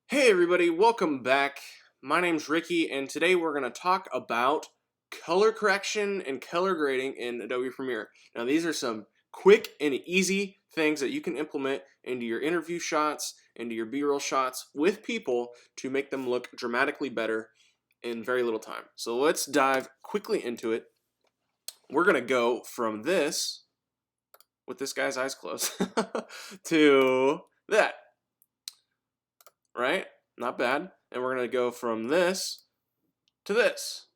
Hey everybody, welcome back. My name's Ricky and today we're going to talk about color correction and color grading in Adobe Premiere. Now these are some quick and easy things that you can implement into your interview shots, into your B-roll shots with people to make them look dramatically better in very little time. So let's dive quickly into it. We're going to go from this, with this guy's eyes closed, to that. Right? Not bad. And we're going to go from this to this.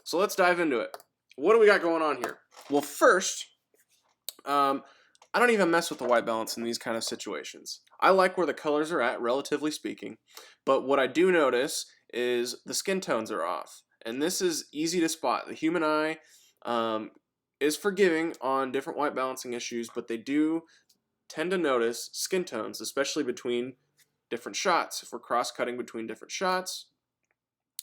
So let's dive into it. What do we got going on here? Well, first, I don't even mess with the white balance in these kind of situations. I like where the colors are at, relatively speaking, but what I do notice is the skin tones are off. And this is easy to spot. The human eye is forgiving on different white balancing issues, but they do tend to notice skin tones, especially between different shots. If we're cross-cutting between different shots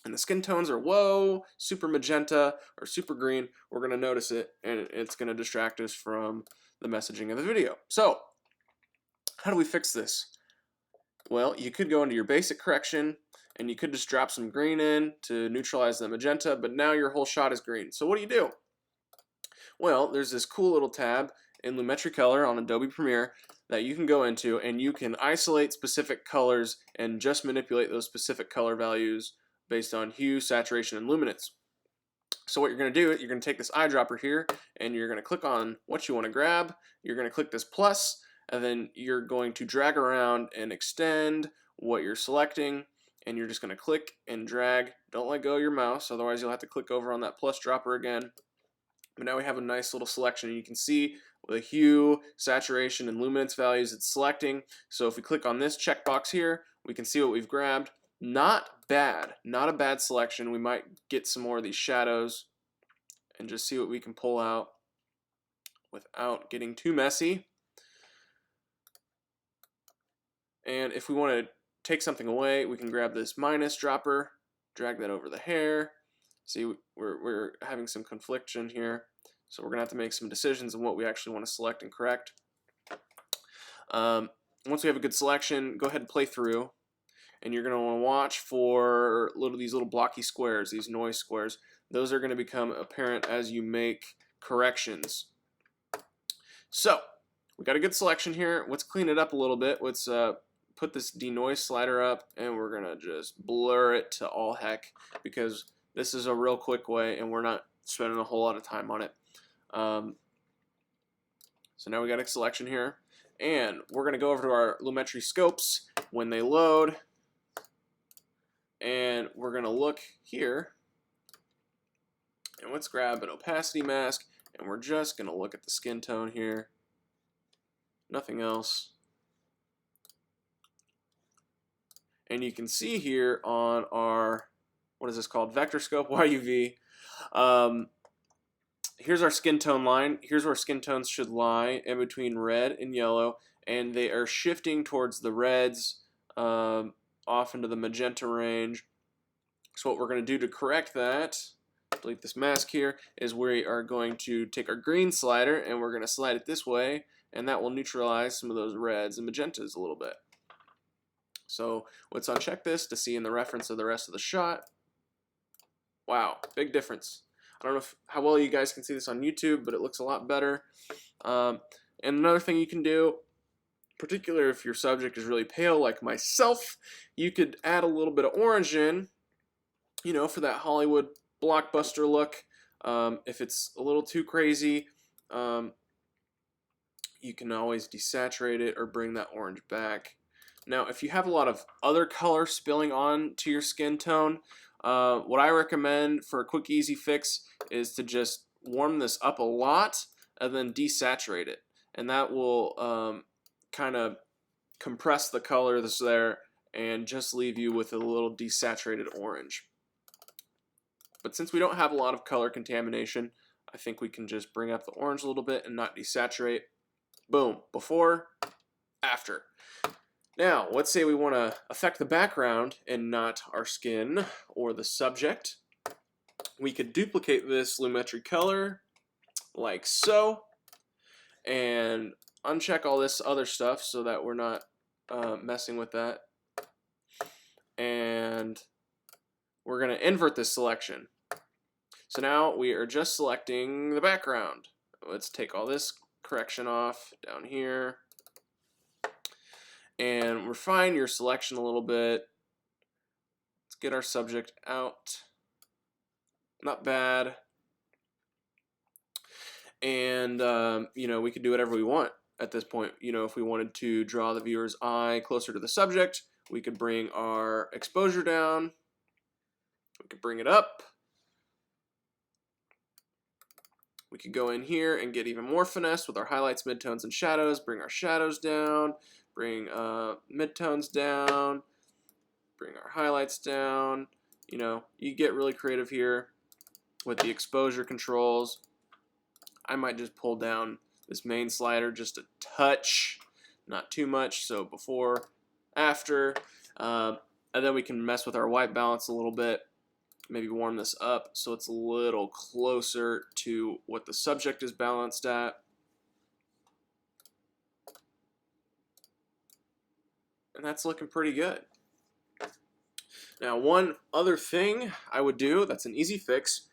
and the skin tones are whoa, super magenta or super green, we're going to notice it and it's going to distract us from the messaging of the video. So how do we fix this? Well, you could go into your basic correction and you could just drop some green in to neutralize the magenta, but now your whole shot is green. So what do? Well, there's this cool little tab in Lumetri Color on Adobe Premiere that you can go into and you can isolate specific colors and just manipulate those specific color values based on hue, saturation, and luminance. So what you're going to do, you're going to take this eyedropper here and you're going to click on what you want to grab. You're going to click this plus and then you're going to drag around and extend what you're selecting and you're just going to click and drag. Don't let go of your mouse, otherwise you'll have to click over on that plus dropper again. But now we have a nice little selection. You can see the hue, saturation, and luminance values it's selecting. So if we click on this checkbox here, we can see what we've grabbed. Not bad, not a bad selection. We might get some more of these shadows and just see what we can pull out without getting too messy. And if we want to take something away, we can grab this minus dropper, drag that over the hair. See, we're having some confliction here, so we're going to have to make some decisions on what we actually want to select and correct. Once we have a good selection, go ahead and play through, and you're going to want to watch for these little blocky squares, these noise squares. Those are going to become apparent as you make corrections. So, we got a good selection here. Let's clean it up a little bit. Let's put this denoise slider up, and we're going to just blur it to all heck, because this is a real quick way, and we're not spending a whole lot of time on it. So now we got a selection here, and we're going to go over to our Lumetri scopes when they load, and we're going to look here, and let's grab an opacity mask, and we're just going to look at the skin tone here. Nothing else. And you can see here on our, what is this called? Vector scope, YUV. Here's our skin tone line. Here's where skin tones should lie, in between red and yellow, and they are shifting towards the reds, off into the magenta range. So what we're going to do to correct that, delete this mask here, is we are going to take our green slider and we're going to slide it this way, and that will neutralize some of those reds and magentas a little bit. So let's uncheck this to see in the reference of the rest of the shot. Wow, big difference. I don't know how well you guys can see this on YouTube, but it looks a lot better. And another thing you can do, particularly if your subject is really pale like myself, you could add a little bit of orange in, you know, for that Hollywood blockbuster look. If it's a little too crazy, you can always desaturate it or bring that orange back. Now, if you have a lot of other color spilling on to your skin tone, what I recommend for a quick, easy fix is to just warm this up a lot and then desaturate it. And that will kind of compress the color that's there and just leave you with a little desaturated orange. But since we don't have a lot of color contamination, I think we can just bring up the orange a little bit and not desaturate. Boom. Before, after. Now, let's say we want to affect the background and not our skin or the subject. We could duplicate this Lumetri Color like so and uncheck all this other stuff so that we're not messing with that. and we're going to invert this selection. So now we are just selecting the background. Let's take all this correction off down here and refine your selection a little bit. Let's get our subject out. Not bad. And you know, we could do whatever we want at this point. You know, if we wanted to draw the viewer's eye closer to the subject, we could bring our exposure down. We could bring it up. We could go in here and get even more finesse with our highlights, midtones, and shadows. Bring our shadows down. Bring midtones down. Bring our highlights down. You know, you get really creative here with the exposure controls. I might just pull down this main slider just a touch, not too much. So before, after, and then we can mess with our white balance a little bit. Maybe warm this up so it's a little closer to what the subject is balanced at. And that's looking pretty good. Now, one other thing I would do that's an easy fix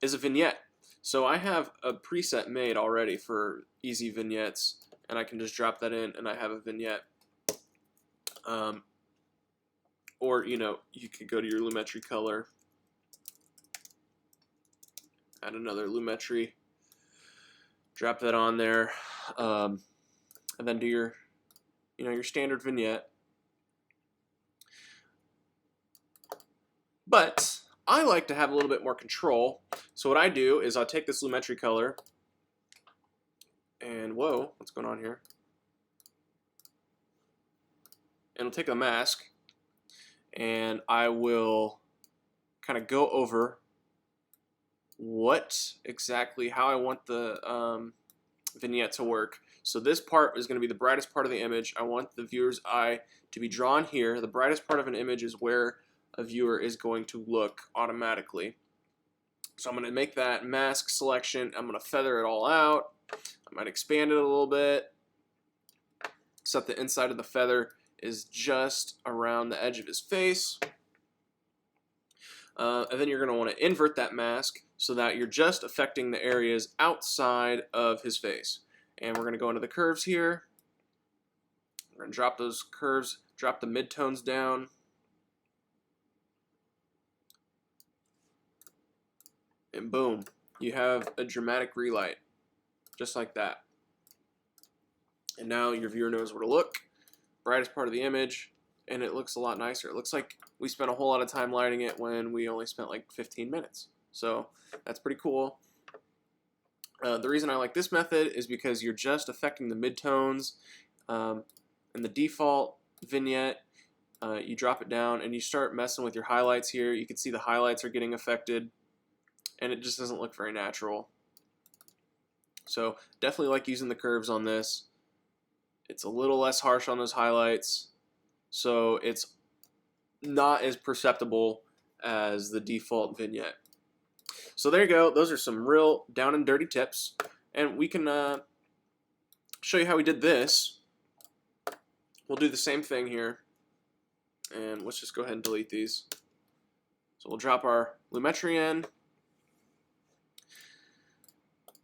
is a vignette. So I have a preset made already for easy vignettes, and I can just drop that in and I have a vignette. Or, you know, you could go to your Lumetri Color, add another Lumetri, drop that on there, and then do your, you know, your standard vignette. But I like to have a little bit more control. So what I do is I'll take this Lumetri Color, and whoa, what's going on here? And I'll take a mask, and I will kind of go over how I want the vignette to work. So this part is going to be the brightest part of the image. I want the viewer's eye to be drawn here. The brightest part of an image is where a viewer is going to look automatically. So I'm going to make that mask selection. I'm going to feather it all out. I might expand it a little bit, except the inside of the feather is just around the edge of his face. And then you're going to want to invert that mask so that you're just affecting the areas outside of his face. And we're going to go into the curves here. We're going to drop those curves, drop the midtones down. And boom, you have a dramatic relight, just like that. And now your viewer knows where to look, brightest part of the image, and it looks a lot nicer. It looks like we spent a whole lot of time lighting it when we only spent like 15 minutes. So that's pretty cool. The reason I like this method is because you're just affecting the midtones. In the default vignette, you drop it down and you start messing with your highlights here. You can see the highlights are getting affected, and it just doesn't look very natural. So definitely like using the curves on this. It's a little less harsh on those highlights, so it's not as perceptible as the default vignette. So there you go. Those are some real down and dirty tips, and we can show you how we did this. We'll do the same thing here, and let's just go ahead and delete these. So we'll drop our Lumetri in,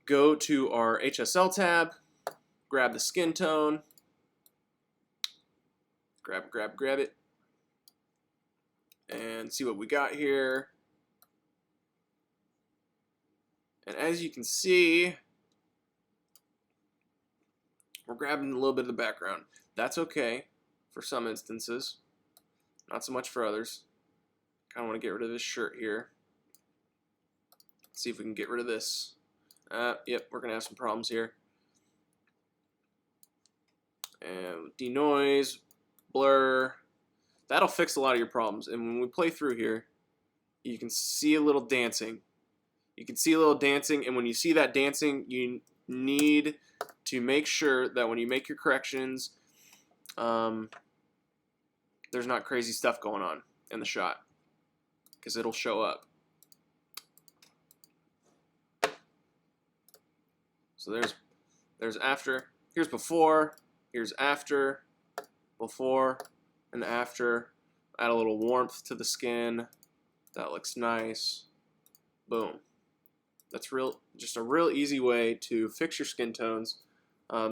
go to our HSL tab, grab the skin tone, grab it, and see what we got here. And as you can see, we're grabbing a little bit of the background. That's okay for some instances, not so much for others. Kind of want to get rid of this shirt here. Let's see if we can get rid of this. Yep, we're going to have some problems here. And denoise, blur, that'll fix a lot of your problems. And when we play through here, you can see a little dancing. You can see a little dancing, and when you see that dancing, you need to make sure that when you make your corrections, there's not crazy stuff going on in the shot, because it'll show up. So there's after, here's before, here's after, before, and after. Add a little warmth to the skin. That looks nice. Boom. That's just a real easy way to fix your skin tones.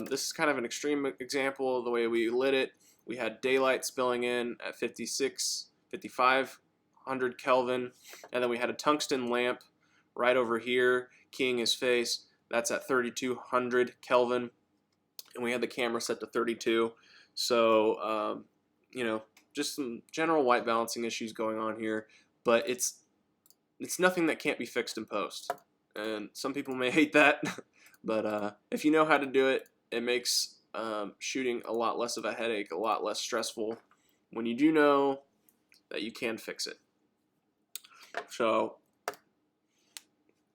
This is kind of an extreme example of the way we lit it. We had daylight spilling in at 5,500 Kelvin, and then we had a tungsten lamp right over here keying his face. That's at 3,200 Kelvin, and we had the camera set to 32. So, you know, just some general white balancing issues going on here, but it's nothing that can't be fixed in post. And some people may hate that, but if you know how to do it, it makes shooting a lot less of a headache, a lot less stressful when you do know that you can fix it. So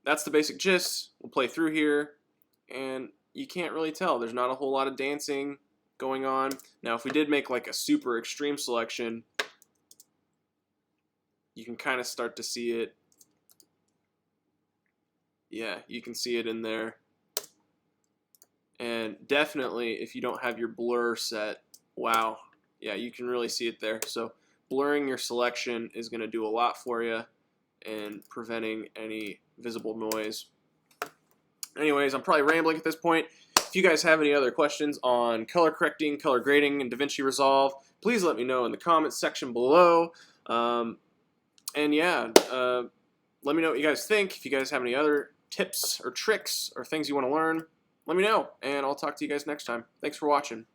that's the basic gist. We'll play through here, and you can't really tell. There's not a whole lot of dancing going on. Now, if we did make like a super extreme selection, you can kind of start to see it. Yeah, you can see it in there. And definitely, if you don't have your blur set, wow, yeah, you can really see it there. So blurring your selection is going to do a lot for you and preventing any visible noise. Anyways, I'm probably rambling at this point. If you guys have any other questions on color correcting, color grading, and DaVinci Resolve, please let me know in the comments section below. And yeah, let me know what you guys think. If you guys have any other tips or tricks or things you want to learn, let me know, and I'll talk to you guys next time. Thanks for watching.